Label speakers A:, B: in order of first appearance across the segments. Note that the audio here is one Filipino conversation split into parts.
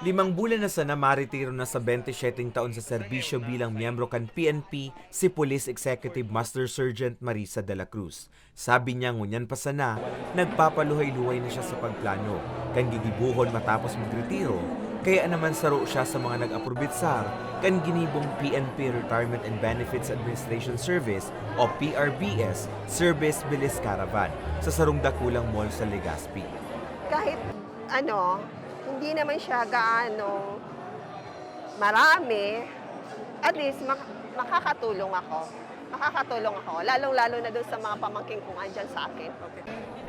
A: 5 bulan na sana maritiro na sa 27 taon sa serbisyo bilang miyembro kan PNP si Police Executive Master Sergeant Marisa de la Cruz. Sabi niya ngunyan pa sana, nagpapaluhay-luhay na siya sa pagplano, kan gigibuhon matapos magretiro, kaya naman saro siya sa mga nag-aprorbitsar kan ginibong PNP Retirement and Benefits Administration Service o PRBS Service Bilis Caravan sa sarong dakulang mall sa Legazpi.
B: Kahit hindi naman siya gaano marami, at least makakatulong ako. Lalong-lalo na doon sa mga pamangking kong andyan sa akin.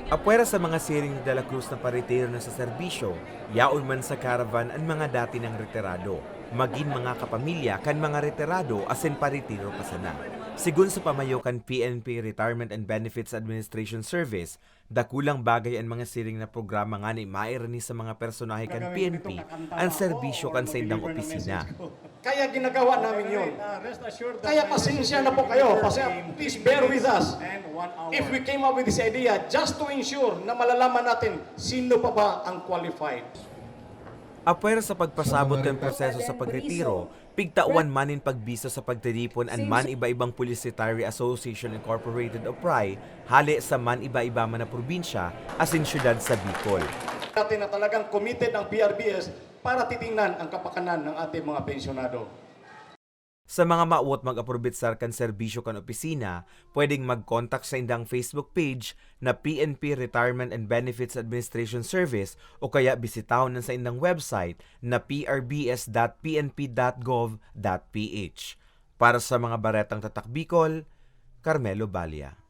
A: Apwera sa mga siring ni De La Cruz na paritiro na sa serbisyo, yaon man sa caravan ang mga dati ng retirado, maging mga kapamilya kan mga retirado asin paritiro pa sana. Sigun sa pamayo kan PNP Retirement and Benefits Administration Service, dakulang bagay ang mga siring na programa nga ni mairani sa mga personahe kan PNP ang serbisyo kan sa indang opisina.
C: Kaya ginagawa namin yun. Kaya pasensya na po kayo. Please bear with us. If we came up with this idea just to ensure na malalaman natin sino pa ba ang qualified.
A: Apwera sa pagpasabot ng proseso sa pagretiro, pigtawan manin pagbiso sa pagtiripon ang man iba-ibang Police Retiree Association Incorporated o PRI, hali sa man iba-iba man na probinsya, asin syudad sa Bicol.
C: Natin na talagang committed ang PRBS para titingnan ang kapakanan ng ating mga pensyonado.
A: Sa mga maawot mag-aprorbitsar kan serbisyo kan opisina, pwedeng mag-contact sa indang Facebook page na PNP Retirement and Benefits Administration Service o kaya bisitahon na sa indang website na prbs.pnp.gov.ph. Para sa mga baretang tatak Bicol, Carmelo Balia.